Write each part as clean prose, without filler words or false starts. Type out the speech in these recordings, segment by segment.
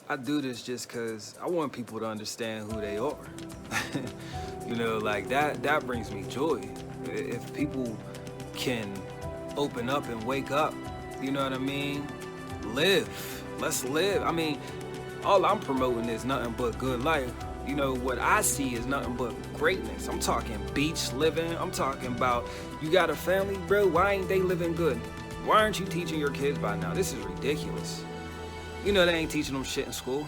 I do this just because I want people to understand who they are. You know, like that brings me joy. If people can open up and wake up, you know what I mean? Live. Let's live. I mean, all I'm promoting is nothing but good life. You know, what I see is nothing but greatness. I'm talking beach living. I'm talking about you got a family, bro. Why ain't they living good? Why aren't you teaching your kids by now? This is ridiculous. You know they ain't teaching them shit in school.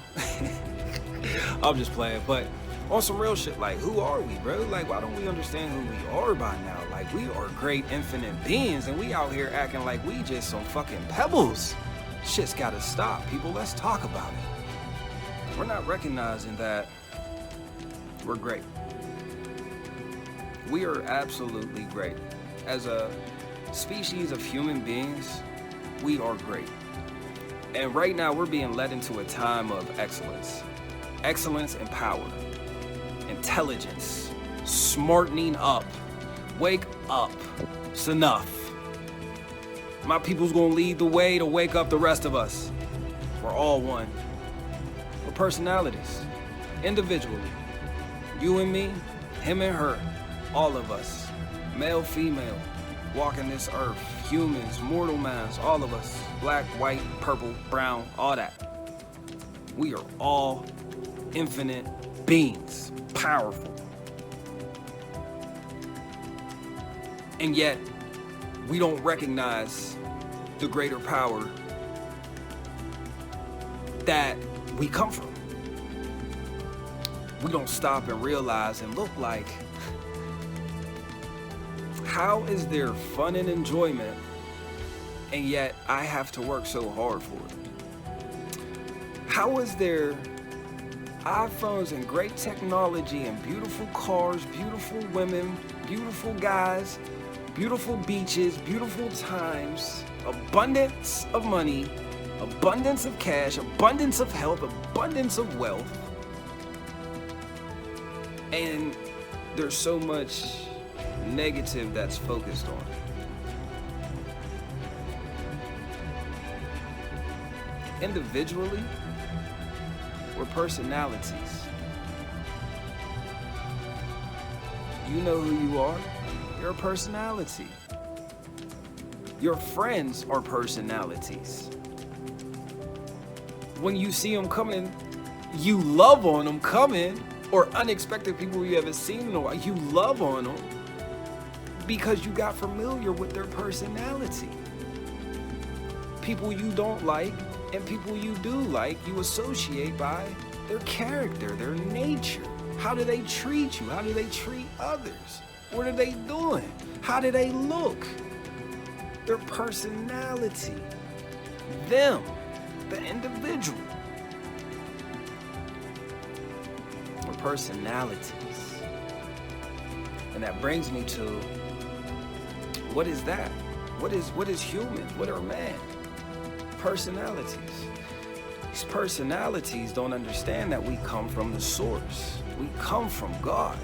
I'm just playing, but on some real shit, like, who are we, bro? Like, why don't we understand who we are by now? Like, we are great infinite beings, and we out here acting like we just some fucking pebbles. Shit's gotta stop, people. Let's talk about it. We're not recognizing that we're great. We are absolutely great. As a species of human beings, we are great. And right now, we're being led into a time of excellence. Excellence and power. Intelligence. Smartening up. Wake up. It's enough. My people's gonna lead the way to wake up the rest of us. We're all one. We're personalities. Individually. You and me, him and her. All of us. Male, female. Walking this earth. Humans, mortal mans, all of us. Black, white, purple, brown, all that. We are all infinite beings. Powerful. And yet, we don't recognize the greater power that we come from. We don't stop and realize and look like, how is there fun and enjoyment, and yet I have to work so hard for it? How is there iPhones and great technology and beautiful cars, beautiful women, beautiful guys, beautiful beaches, beautiful times, abundance of money, abundance of cash, abundance of health, abundance of wealth, and there's so much negative that's focused on? Individually, we're personalities. You know who you are. You're a personality. Your friends are personalities. When you see them coming, you love on them coming, or unexpected people you haven't seen in a while, you love on them because you got familiar with their personality. People you don't like and people you do like, you associate by their character, their nature. How do they treat you? How do they treat others? What are they doing? How do they look? Their personality. Them, the individual. Their personalities. And that brings me to, what is that? What is human? What are man? Personalities. These personalities don't understand that we come from the source. We come from God.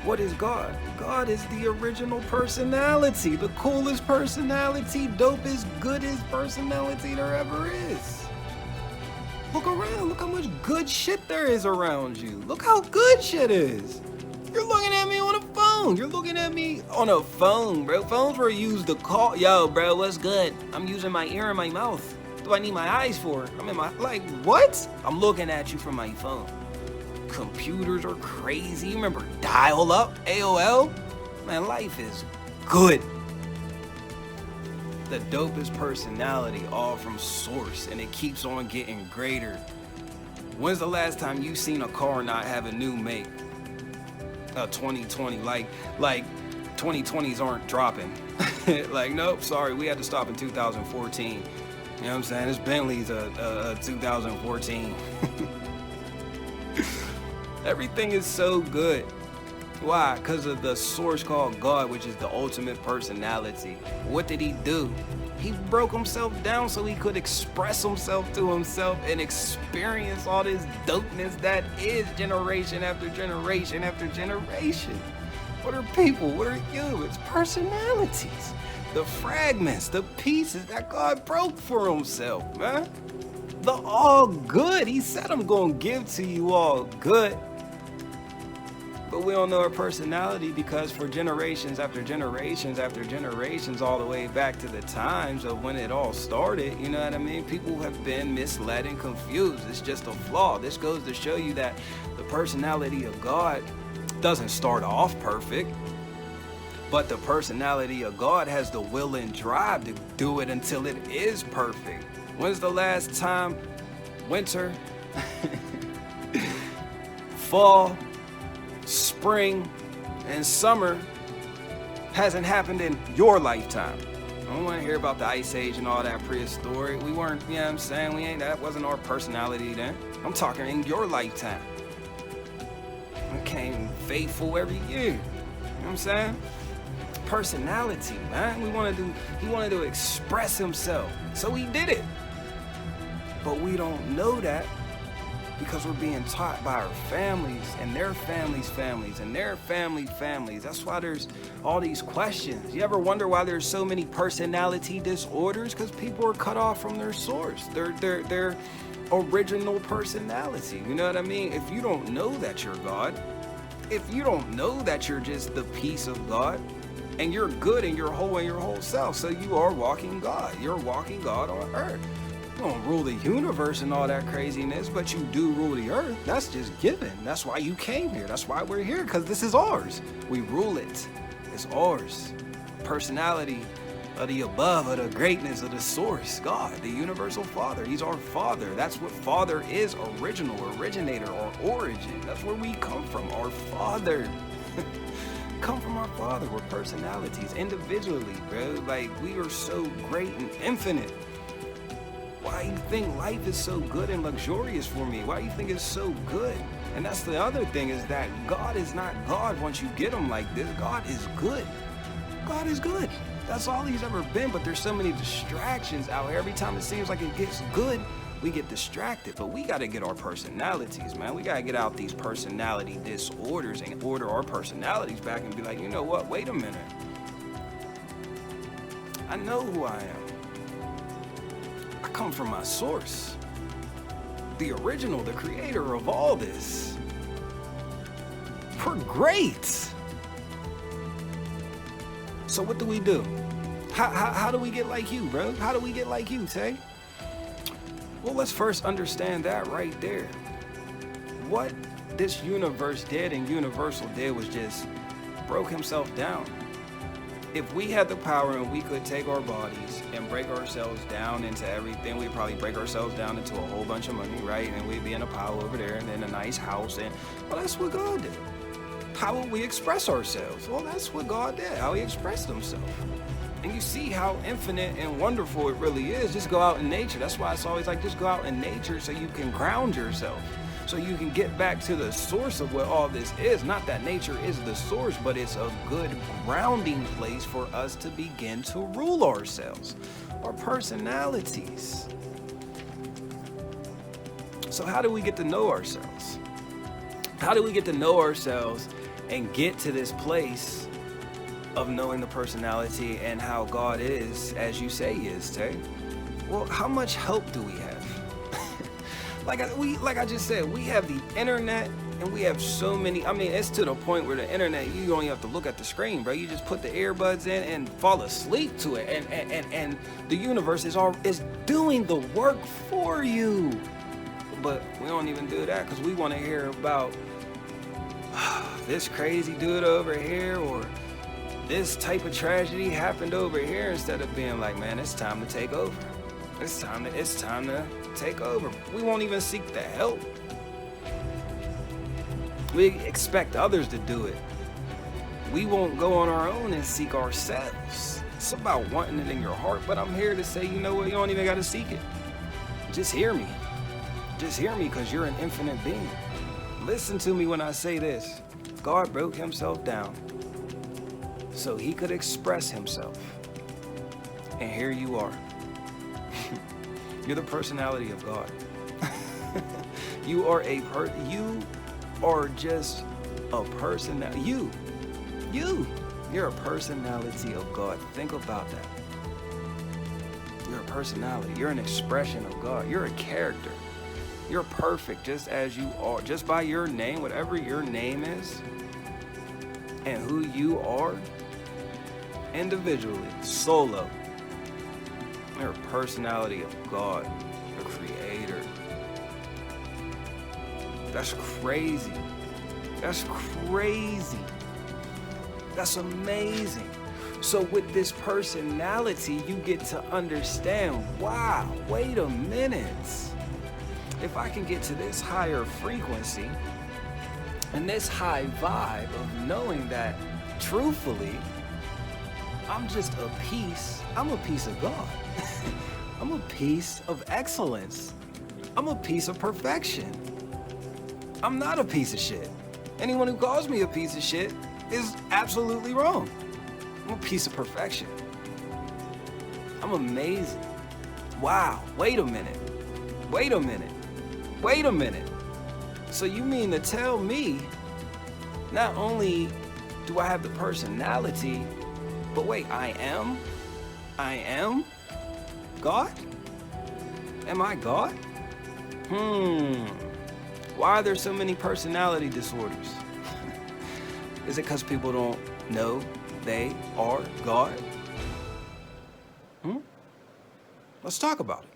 What is God? God is the original personality, the coolest personality, dopest, goodest personality there ever is. Look around, look how much good shit there is around you. Look how good shit is. You're looking at me on a phone. You're looking at me on a phone, bro. Phones were used to call. Yo, bro, what's good? I'm using my ear and my mouth. What do I need my eyes for? I'm in my, like, what? I'm looking at you from my phone. Computers are crazy. You remember dial up, AOL? Man, life is good. The dopest personality, all from source, and it keeps on getting greater. When's the last time you seen a car not have a new make? 2020, like 2020s aren't dropping. Like, nope, sorry, we had to stop in 2014. You know what I'm saying? This Bentley's a 2014. Everything is so good. Why? Because of the source called God, which is the ultimate personality. What did he do? He broke himself down so he could express himself to himself and experience all this dopeness that is generation after generation after generation. What are people? What are you? It's personalities. The fragments, the pieces that God broke for himself, man. The all good. He said, I'm going to give to you all good. But we don't know her personality because for generations after generations after generations, all the way back to the times of when it all started, you know what I mean? People have been misled and confused. It's just a flaw. This goes to show you that the personality of God doesn't start off perfect, but the personality of God has the will and drive to do it until it is perfect. When's the last time winter, fall, spring, and summer hasn't happened in your lifetime? I don't want to hear about the Ice Age and all that prehistoric. We weren't, you know what I'm saying? That wasn't our personality then. I'm talking in your lifetime. We came faithful every year. You know what I'm saying? Personality, man. He wanted to express himself. So he did it. But we don't know that because we're being taught by our families and their families and their families. That's why there's all these questions. You ever wonder why there's so many personality disorders? Because people are cut off from their source, their original personality. You know what I mean? If you don't know that you're God, if you don't know that you're just the peace of God, and you're good and you're whole in your whole self, so you are walking God. You're walking God on earth. You don't rule the universe and all that craziness, but you do rule the earth. That's just given. That's why you came here. That's why we're here, because this is ours. We rule it. It's ours. Personality of the above, of the greatness of the source, God, the universal Father. He's our Father. That's what Father is, original, originator, or origin. That's where we come from, our Father. Come from our Father. We're personalities individually, bro. Like, we are so great and infinite. Why you think life is so good and luxurious for me? Why you think it's so good? And that's the other thing, is that God is not God once you get him like this. God is good. God is good. That's all he's ever been. But there's so many distractions out here. Every time it seems like it gets good, we get distracted. But we got to get our personalities, man. We got to get out these personality disorders and order our personalities back and be like, you know what? Wait a minute. I know who I am. I come from my source, the original, the creator of all this. We're great. So what do we do? How do we get like you, bro? How do we get like you, Tay? Well, let's first understand that right there. What this universe did and Universal did was just broke himself down. If we had the power and we could take our bodies and break ourselves down into everything, we'd probably break ourselves down into a whole bunch of money, right? And we'd be in a pile over there and in a nice house. And well, that's what God did. How would we express ourselves? Well, that's what God did, how he expressed himself. And you see how infinite and wonderful it really is. Just go out in nature. That's why it's always like, just go out in nature so you can ground yourself. So you can get back to the source of what all this is. Not that nature is the source, but it's a good grounding place for us to begin to rule ourselves, our personalities. So how do we get to know ourselves? How do we get to know ourselves and get to this place of knowing the personality and how God is, as you say he is, Tay? Well, how much help do we have? Like I just said, we have the internet and we have so many. I mean, it's to the point where the internet, you only have to look at the screen, bro. You just put the earbuds in and fall asleep to it, and the universe is doing the work for you. But we don't even do that because we want to hear about this crazy dude over here, or this type of tragedy happened over here, instead of being like, man, it's time to take over. It's time to take over. We won't even seek the help. We expect others to do it. We won't go on our own and seek ourselves. It's about wanting it in your heart, but I'm here to say, you know what? You don't even got to seek it. Just hear me. Just hear me, because you're an infinite being. Listen to me when I say this. God broke himself down so he could express himself. And here you are. You're the personality of God. You are just a person. You're a personality of God. Think about that. You're a personality. You're an expression of God. You're a character. You're perfect just as you are. Just by your name, whatever your name is, and who you are, individually, solo. You're a personality of God, the creator. That's crazy. That's crazy. That's amazing. So with this personality, you get to understand, wow, wait a minute. If I can get to this higher frequency and this high vibe of knowing that, truthfully, I'm just a piece. I'm a piece of God. I'm a piece of excellence. I'm a piece of perfection. I'm not a piece of shit. Anyone who calls me a piece of shit is absolutely wrong. I'm a piece of perfection. I'm amazing. Wow, wait a minute. Wait a minute. Wait a minute. So you mean to tell me not only do I have the personality, but wait, I am God? Am I God? Why are there so many personality disorders? Is it because people don't know they are God? Let's talk about it.